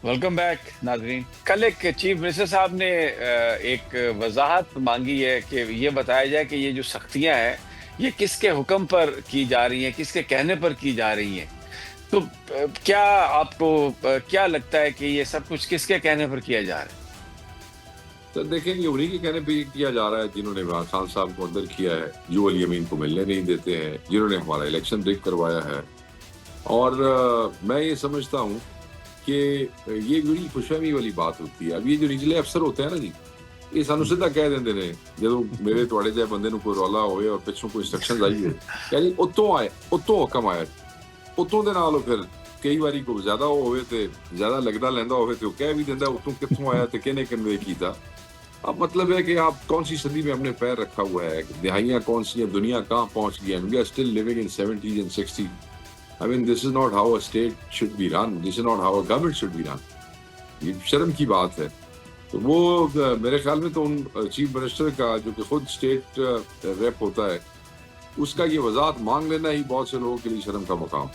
Welcome back ناظرین. کل ایک چیف منسٹر صاحب نے ایک وضاحت مانگی ہے کہ یہ بتایا جائے کہ یہ جو سختیاں ہیں یہ کس کے حکم پر کی جا رہی ہیں، کس کے کہنے پر کی جا رہی ہیں. تو کیا آپ کو کیا لگتا ہے کہ یہ سب کچھ کس کے کہنے پر کیا جا رہا ہے؟ تو دیکھیں یہ انہیں کے کہنے پہ یہ کیا جا رہا ہے جنہوں نے عمران خان صاحب کو اندر کیا ہے، جو علی امین کو ملنے نہیں دیتے ہیں، جنہوں نے ہمارا الیکشن ریگ کروایا ہے. اور میں یہ سمجھتا ہوں کہ یہ بڑی خوشفہمی والی بات ہوتی ہے. اب یہ جو نچلے افسر ہوتے ہیں نا جی، یہ سانو سیدھا کہہ دیندے نے جدوں میرے تواڈے جے بندے نو کوئی رولا ہوئے اور پچھوں کوئی انسٹرکشنز آئی ہوئے کہ جی اتوں حکم آیا اتوں دے نال پھر کئی باری کو زیادہ ہوئے تے زیادہ لگدا لیندا ہوئے تے وہ کہہ بھی دیندا اتوں کتھوں آیا تے کہنے کنوے کیتا. اب مطلب ہے کہ آپ کون سی صدی میں ہم نے پیر رکھا ہوا ہے، دہائیاں کون سی ہیں، دنیا کہاں پہنچ گئی ہے. We are still living in 70s and 60s. I mean, this is not how a state should be run. This is not how a government should be run. یہ شرم کی بات ہے. تو وہ میرے خیال میں تو ان چیف منسٹر کا جو کہ خود اسٹیٹ ریپ ہوتا ہے اس کا یہ وضاحت مانگ لینا ہی بہت سے لوگوں کے لیے شرم کا مقام.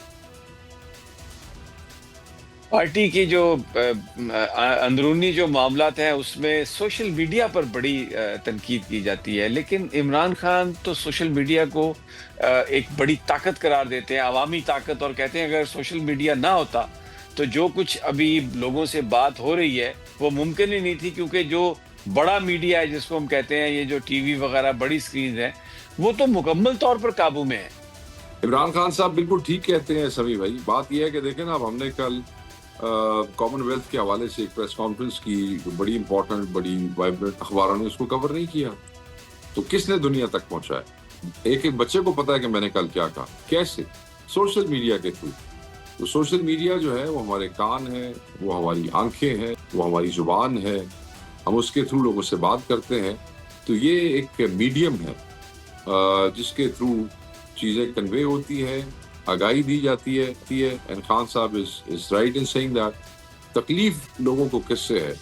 پارٹی کی جو اندرونی جو معاملات ہیں اس میں سوشل میڈیا پر بڑی تنقید کی جاتی ہے، لیکن عمران خان تو سوشل میڈیا کو ایک بڑی طاقت قرار دیتے ہیں، عوامی طاقت، اور کہتے ہیں اگر سوشل میڈیا نہ ہوتا تو جو کچھ ابھی لوگوں سے بات ہو رہی ہے وہ ممکن ہی نہیں تھی، کیونکہ جو بڑا میڈیا ہے جس کو ہم کہتے ہیں، یہ جو ٹی وی وغیرہ بڑی سکرینز ہیں، وہ تو مکمل طور پر قابو میں ہے. عمران خان صاحب بالکل ٹھیک کہتے ہیں سبھی بھائی. بات یہ ہے کہ دیکھیں نا، اب ہم نے کل کامن ویلتھ کے حوالے سے ایک پریس کانفرنس کی، بڑی امپورٹنٹ، بڑی وائبرنٹ، اخباروں نے اس کو کور نہیں کیا. تو کس نے دنیا تک پہنچایا؟ ایک ایک بچے کو پتا ہے کہ میں نے کل کیا کہا. کیسے؟ سوشل میڈیا کے تھرو. تو سوشل میڈیا جو ہے وہ ہمارے کان ہے، وہ ہماری آنکھیں ہیں، وہ ہماری زبان ہے، ہم اس کے تھرو لوگوں سے بات کرتے ہیں. تو یہ ایک میڈیم ہے جس کے تھرو چیزیں کنوے ہوتی ہیں، آگاہی دی جاتی ہے. And Khan sahab is right in seeing that. تکلیف لوگوں کو کس سے ہے؟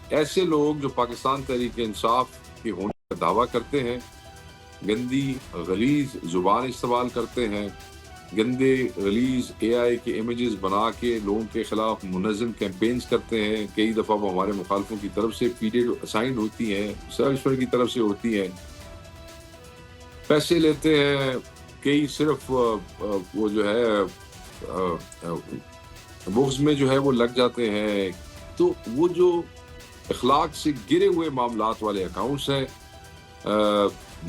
ایسے لوگ جو پاکستان تحریک انصاف کے ہونے کا دعویٰ کرتے ہیں، گندی غلیظ زبان استعمال کرتے ہیں، گندے غلیظ اے آئی کے امیجز بنا کے لوگوں کے خلاف منظم کیمپینز کرتے ہیں. کئی دفعہ وہ ہمارے مخالفوں کی طرف سے پیریڈ اسائنڈ ہوتی ہیں، سروسر کی طرف سے ہوتی ہیں، پیسے لیتے ہیں. کئی صرف وہ جو ہے بغض میں جو ہے وہ لگ جاتے ہیں. تو وہ جو اخلاق سے گرے ہوئے معاملات والے اکاؤنٹس ہیں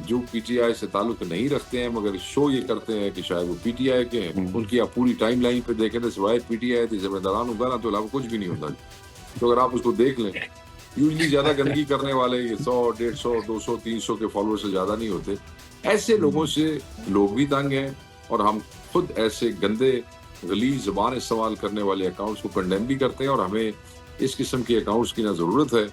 جو پی ٹی آئی سے تعلق نہیں رکھتے ہیں مگر شو یہ کرتے ہیں کہ شاید وہ پی ٹی آئی کے ہیں، ان کی آپ پوری ٹائم لائن پہ دیکھیں تو سوائے پی ٹی آئی کے ذمہ داران ہوگا نا تو علاوہ کچھ بھی نہیں ہوتا. تو اگر آپ اس کو دیکھ لیں، یوزلی زیادہ گندگی کرنے والے 100 150 200 300 کے فالوور سے زیادہ نہیں ہوتے. ایسے لوگوں سے لوگ بھی تنگ ہیں، اور ہم خود ایسے گندے غلیظ زبان استعمال کرنے والے اکاؤنٹس کو کنڈیم بھی کرتے ہیں. اور ہمیں اس قسم کے اکاؤنٹس کی نہ ضرورت ہے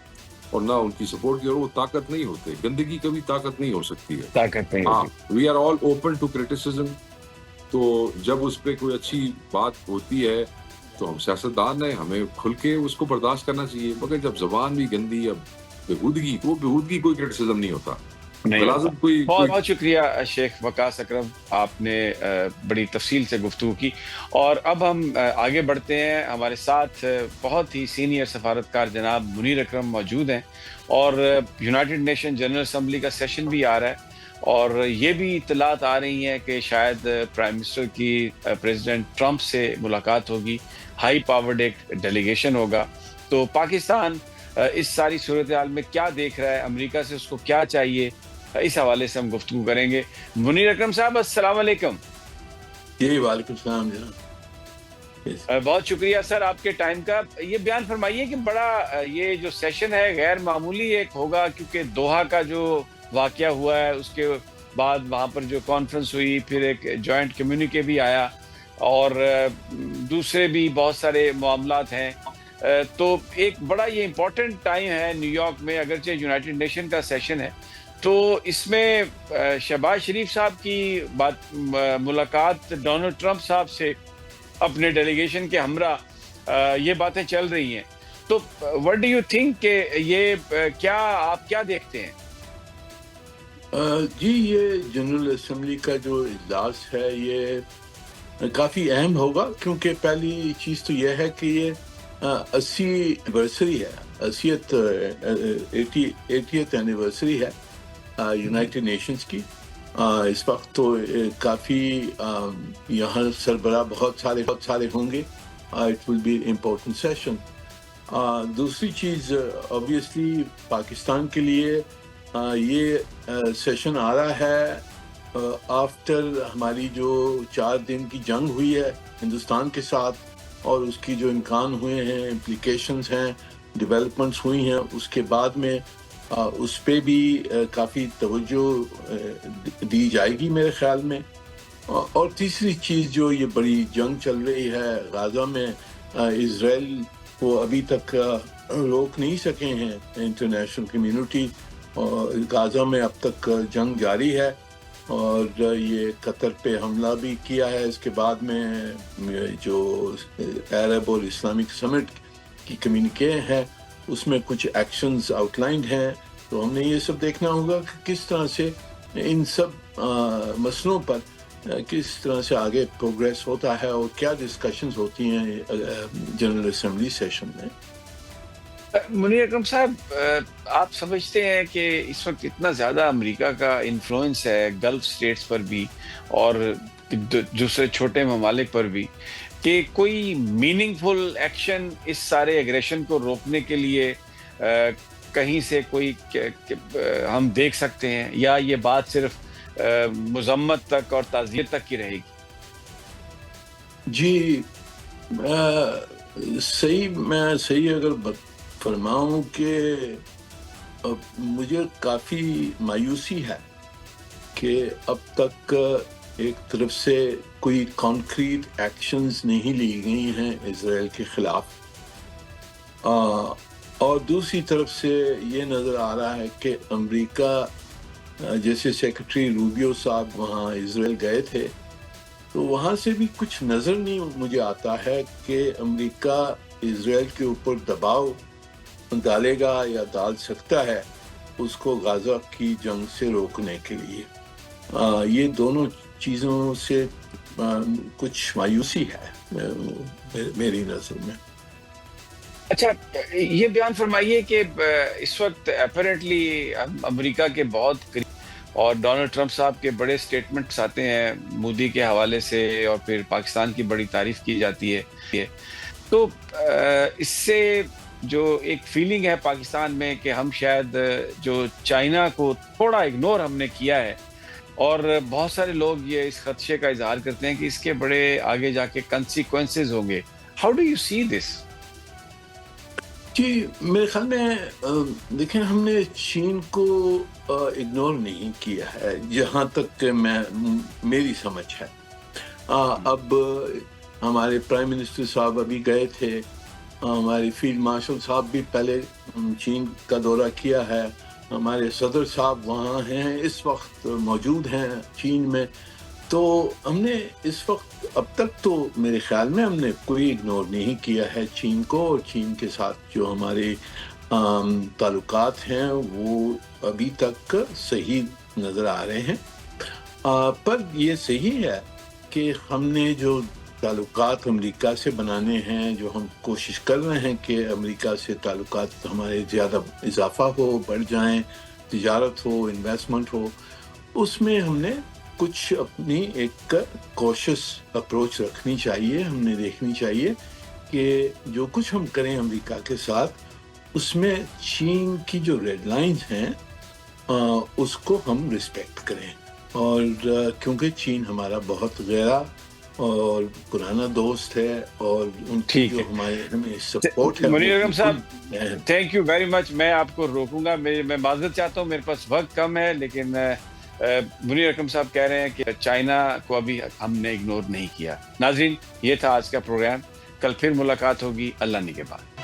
اور نہ ان کی سپورٹ کی، اور وہ طاقت نہیں ہوتے. گندگی کبھی طاقت نہیں ہو سکتی ہے. طاقت نہیں ہاں، ہوتی. We are all open to criticism. تو جب اس پہ کوئی اچھی بات ہوتی ہے تو ہم سیاستدان ہیں، ہمیں کھل کے اس کو برداشت کرنا چاہیے. مگر جب زبان بھی گندی، اب بےہودگی، تو وہ بےہودگی کوئی کریٹیسزم نہیں ہوتا. نہیں ہوتا. ملازم کوئی بہت بہت شکریہ شیخ وقاص اکرم، آپ نے بڑی تفصیل سے گفتگو کی. اور اب ہم آگے بڑھتے ہیں. ہمارے ساتھ بہت ہی سینئر سفارتکار جناب منیر اکرم موجود ہیں، اور یونائٹڈ نیشن جنرل اسمبلی کا سیشن بھی آ رہا ہے، اور یہ بھی اطلاعات آ رہی ہیں کہ شاید پرائم منسٹر کی پریزیڈنٹ ٹرمپ سے ملاقات ہوگی، ہائی پاورڈ ایک ڈیلیگیشن ہوگا. تو پاکستان اس ساری صورتحال میں کیا دیکھ رہا ہے، امریکہ سے اس کو کیا چاہیے، اس حوالے سے ہم گفتگو کریں گے. منیر اکرم صاحب السلام علیکم. جی وعلیکم السلام جناب. بہت شکریہ سر آپ کے ٹائم کا. یہ بیان فرمائیے کہ بڑا یہ جو سیشن ہے غیر معمولی ایک ہوگا، کیونکہ دوحہ کا جو واقعہ ہوا ہے اس کے بعد وہاں پر جو کانفرنس ہوئی، پھر ایک جوائنٹ کمیونیکے بھی آیا، اور دوسرے بھی بہت سارے معاملات ہیں. تو ایک بڑا یہ امپورٹنٹ ٹائم ہے نیو یارک میں، اگرچہ یونائٹڈ نیشن کا سیشن ہے. تو اس میں شہباز شریف صاحب کی ملاقات ڈونلڈ ٹرمپ صاحب سے اپنے ڈیلیگیشن کے ہمراہ یہ باتیں چل رہی ہیں. تو what do you think کہ یہ کیا آپ کیا دیکھتے ہیں؟ جی یہ جنرل اسمبلی کا جو اجلاس ہے، یہ کافی اہم ہوگا، کیونکہ پہلی چیز تو یہ ہے کہ یہ 80 ایونیورسری ہے، 80th اینیورسری ہے یونائٹڈ نیشنز کی. اس وقت تو کافی یہاں سربراہ بہت سارے ہوں گے. It will be important session. دوسری چیز obviously پاکستان کے لیے یہ سیشن آ رہا ہے آفٹر ہماری جو 4 دن کی جنگ ہوئی ہے ہندوستان کے ساتھ، اور اس کی جو امکان ہوئے ہیں، امپلیکیشنز ہیں، ڈیولپمنٹس ہوئی ہیں، اس کے بعد میں اس پہ بھی کافی توجہ دی جائے گی میرے خیال میں. اور تیسری چیز جو یہ بڑی جنگ چل رہی ہے غزہ میں، اسرائیل کو ابھی تک روک نہیں سکے ہیں انٹرنیشنل کمیونٹی، اور غزہ میں اب تک جنگ جاری ہے، اور یہ قطر پہ حملہ بھی کیا ہے. اس کے بعد میں جو عرب اور اسلامک سمٹ کی کمیونکے ہے اس میں کچھ ایکشنز آؤٹ لائنڈ ہیں. تو ہم نے یہ سب دیکھنا ہوگا کہ کس طرح سے ان سب مسئلوں پر کس طرح سے آگے پروگریس ہوتا ہے، اور کیا ڈسکشنز ہوتی ہیں جنرل اسمبلی سیشن میں. منیر اکرم صاحب، آپ سمجھتے ہیں کہ اس وقت اتنا زیادہ امریکہ کا انفلوئنس ہے گلف سٹیٹس پر بھی اور دوسرے چھوٹے ممالک پر بھی، کہ کوئی میننگ فل ایکشن اس سارے ایگریشن کو روکنے کے لیے کہیں سے کوئی ہم دیکھ سکتے ہیں، یا یہ بات صرف مذمت تک اور تعزیت تک کی رہے گی؟ جی صحیح اگر فرماؤں کہ مجھے کافی مایوسی ہے کہ اب تک ایک طرف سے کوئی کانکریٹ ایکشنز نہیں لی گئی ہیں اسرائیل کے خلاف، اور دوسری طرف سے یہ نظر آ رہا ہے کہ امریکہ، جیسے سیکرٹری روبیو صاحب وہاں اسرائیل گئے تھے، تو وہاں سے بھی کچھ نظر نہیں مجھے آتا ہے کہ امریکہ اسرائیل کے اوپر دباؤ ڈالے گا یا ڈال سکتا ہے اس کو غزہ کی جنگ سے روکنے کے لیے. یہ دونوں چیزوں سے کچھ مایوسی ہے میری نظر میں. اچھا، یہ بیان فرمائیے کہ اس وقت اپیرنٹلی امریکہ کے بہت قریب اور ڈونلڈ ٹرمپ صاحب کے بڑے سٹیٹمنٹس آتے ہیں مودی کے حوالے سے، اور پھر پاکستان کی بڑی تعریف کی جاتی ہے. تو اس سے جو ایک فیلنگ ہے پاکستان میں کہ ہم شاید جو چائنا کو تھوڑا اگنور ہم نے کیا ہے، اور بہت سارے لوگ یہ اس خدشے کا اظہار کرتے ہیں کہ اس کے بڑے آگے جا کے کنسیکوینسز ہوں گے. ہاؤ ڈو یو سی دس؟ جی میرے خیال میں دیکھیں، ہم نے چین کو اگنور نہیں کیا ہے جہاں تک کہ میری سمجھ ہے. اب ہمارے پرائم منسٹر صاحب ابھی گئے تھے، ہمارے فیلڈ مارشل صاحب بھی پہلے چین کا دورہ کیا ہے، ہمارے صدر صاحب وہاں ہیں، اس وقت موجود ہیں چین میں. تو ہم نے اس وقت اب تک تو میرے خیال میں ہم نے کوئی اگنور نہیں کیا ہے چین کو، اور چین کے ساتھ جو ہمارے تعلقات ہیں وہ ابھی تک صحیح نظر آ رہے ہیں. پر یہ صحیح ہے کہ ہم نے جو تعلقات امریکہ سے بنانے ہیں، جو ہم کوشش کر رہے ہیں کہ امریکہ سے تعلقات ہمارے زیادہ اضافہ ہو، بڑھ جائیں، تجارت ہو، انویسٹمنٹ ہو، اس میں ہم نے کچھ اپنی ایک کوشش اپروچ رکھنی چاہیے. ہم نے دیکھنی چاہیے کہ جو کچھ ہم کریں امریکہ کے ساتھ، اس میں چین کی جو ریڈ لائنز ہیں اس کو ہم رسپیکٹ کریں. اور کیونکہ چین ہمارا بہت گہرا اور پرانا دوست ہے، اور ان کی جو ہمیں سپورٹ ہے. منیر اکرم صاحب، تھینک یو ویری مچ. میں آپ کو روکوں گا، میں معذرت چاہتا ہوں، میرے پاس وقت کم ہے، لیکن منیر اکرم صاحب کہہ رہے ہیں کہ چائنا کو ابھی ہم نے اگنور نہیں کیا. ناظرین، یہ تھا آج کا پروگرام. کل پھر ملاقات ہوگی اللہ نے کے بعد.